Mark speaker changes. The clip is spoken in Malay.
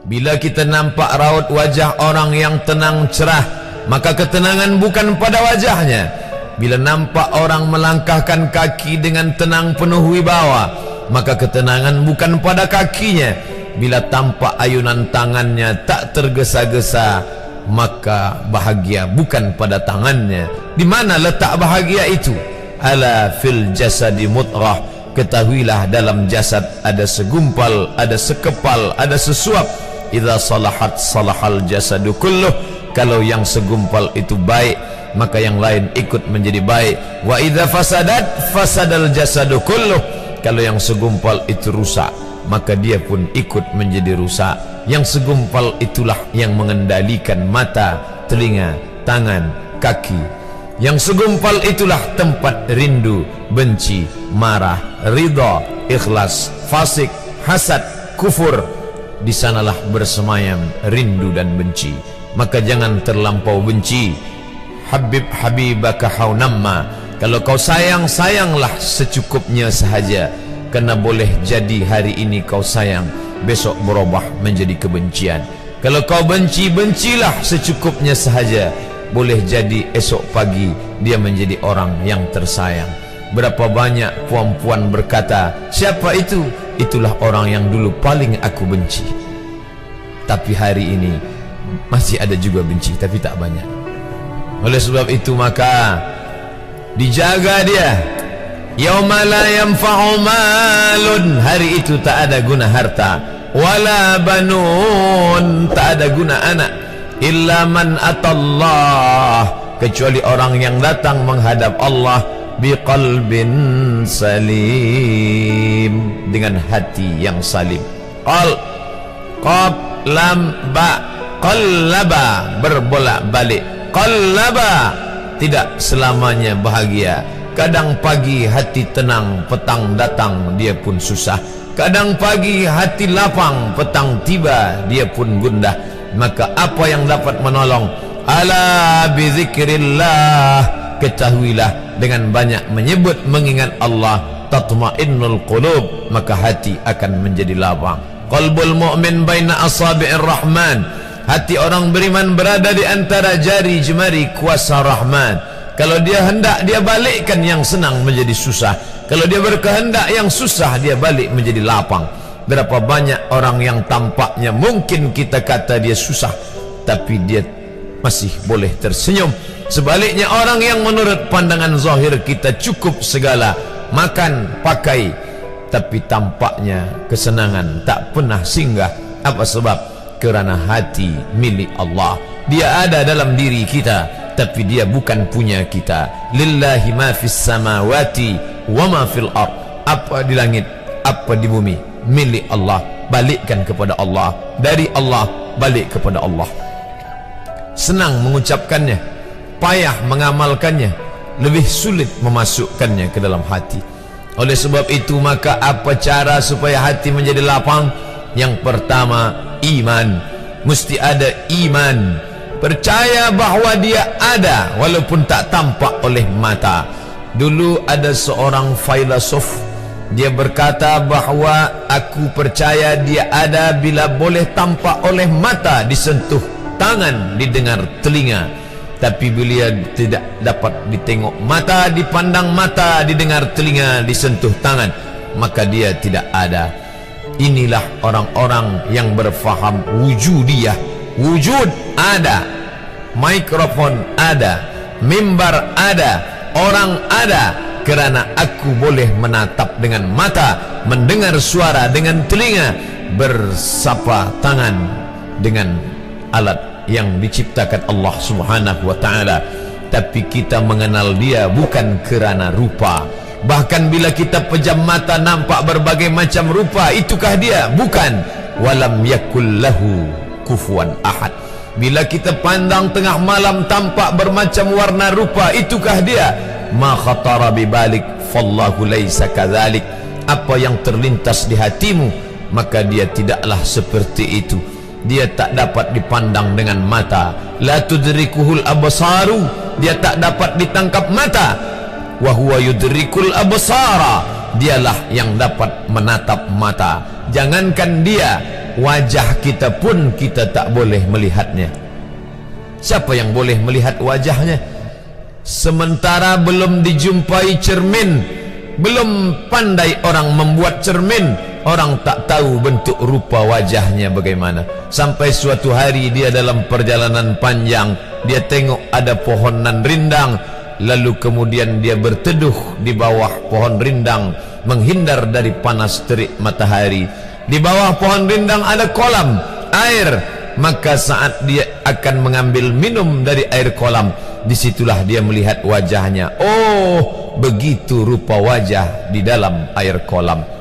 Speaker 1: Bila kita nampak raut wajah orang yang tenang cerah, maka ketenangan bukan pada wajahnya. Bila nampak orang melangkahkan kaki dengan tenang penuh wibawa, maka ketenangan bukan pada kakinya. Bila tampak ayunan tangannya tak tergesa-gesa, maka bahagia bukan pada tangannya. Di mana letak bahagia itu? Ala fil jasadi mutrah. Ketahuilah dalam jasad ada segumpal, ada sekepal, ada sesuap. Idza salahat salahal jasadu kulluh. Kalau yang segumpal itu baik, maka yang lain ikut menjadi baik. Wa idza fasadat fasadal jasadu kulluh. Kalau yang segumpal itu rusak, maka dia pun ikut menjadi rusak. Yang segumpal itulah yang mengendalikan mata, telinga, tangan, kaki. Yang segumpal itulah tempat rindu, benci, marah, ridha, ikhlas, fasik, hasad, kufur. Di sanalah bersemayam rindu dan benci. Maka jangan terlampau benci. Habib habibaka haunamma. Kalau kau sayang, sayanglah secukupnya sahaja. Karena boleh jadi hari ini kau sayang, besok berubah menjadi kebencian. Kalau kau benci, bencilah secukupnya sahaja. Boleh jadi esok pagi dia menjadi orang yang tersayang. Berapa banyak puan-puan berkata, siapa itu? Itulah orang yang dulu paling aku benci. Tapi hari ini masih ada juga benci, tapi tak banyak. Oleh sebab itu maka dijaga dia. Yauma la yanfa'u malun. Hari itu tak ada guna harta. Wala banun. Tak ada guna anak. Illa man atallah. Kecuali orang yang datang menghadap Allah biqalbin salim, dengan hati yang salim. Qab lam ba, qallaba, berbolak-balik. Qallaba, tidak selamanya bahagia. Kadang pagi hati tenang, petang datang dia pun susah. Kadang pagi hati lapang, petang tiba dia pun gundah. Maka apa yang dapat menolong? Ala bizikrillah. Ketahuilah dengan banyak menyebut mengingat Allah, tatma'innul qulub, maka hati akan menjadi lapang. Qalbul mu'min baina asabi'ir rahman. Hati orang beriman berada di antara jari jemari kuasa Rahman. Kalau dia hendak, dia balikkan yang senang menjadi susah. Kalau dia berkehendak yang susah, dia balik menjadi lapang. Berapa banyak orang yang tampaknya mungkin kita kata dia susah, tapi dia masih boleh tersenyum. Sebaliknya orang yang menurut pandangan zahir kita cukup segala, makan, pakai, tapi tampaknya kesenangan tak pernah singgah. Apa sebab? Kerana hati milik Allah. Dia ada dalam diri kita, tapi dia bukan punya kita. Lillahi ma fis samawati wa ma fil ard. Apa di langit, apa di bumi, milik Allah. Balikkan kepada Allah. Dari Allah balik kepada Allah. Senang mengucapkannya, payah mengamalkannya, lebih sulit memasukkannya ke dalam hati. Oleh sebab itu maka apa cara supaya hati menjadi lapang? Yang pertama, iman. Mesti ada iman. Percaya bahawa dia ada walaupun tak tampak oleh mata. Dulu ada seorang filosof, dia berkata bahawa aku percaya dia ada bila boleh tampak oleh mata, disentuh tangan, didengar telinga. Tapi bila tidak dapat ditengok mata, dipandang mata, didengar telinga, disentuh tangan, maka dia tidak ada. Inilah orang-orang yang berfaham wujudiyah. Wujud ada, mikrofon ada, mimbar ada, orang ada, kerana aku boleh menatap dengan mata, mendengar suara dengan telinga, bersapa tangan dengan alat yang diciptakan Allah Subhanahu wa ta'ala. Tapi kita mengenal dia bukan kerana rupa. Bahkan bila kita pejam mata nampak berbagai macam rupa, itukah dia? Bukan. Walam yakul lahu kufuwan ahad. Bila kita pandang tengah malam tampak bermacam warna rupa, itukah dia? Ma khatara bibalik fallahu laysa kadzalik. Apa yang terlintas di hatimu, maka dia tidaklah seperti itu. Dia tak dapat dipandang dengan mata. La tudrikuhul absaru. Dia tak dapat ditangkap mata. Wa huwa yudrikul absara. Dialah yang dapat menatap mata. Jangankan dia, wajah kita pun kita tak boleh melihatnya. Siapa yang boleh melihat wajahnya? Sementara belum dijumpai cermin, belum pandai orang membuat cermin, orang tak tahu bentuk rupa wajahnya bagaimana. Sampai suatu hari dia dalam perjalanan panjang, dia tengok ada pohonan rindang, lalu kemudian dia berteduh di bawah pohon rindang, menghindar dari panas terik matahari. Di bawah pohon rindang ada kolam air, maka saat dia akan mengambil minum dari air kolam, disitulah dia melihat wajahnya. Oh, begitu rupa wajah di dalam air kolam.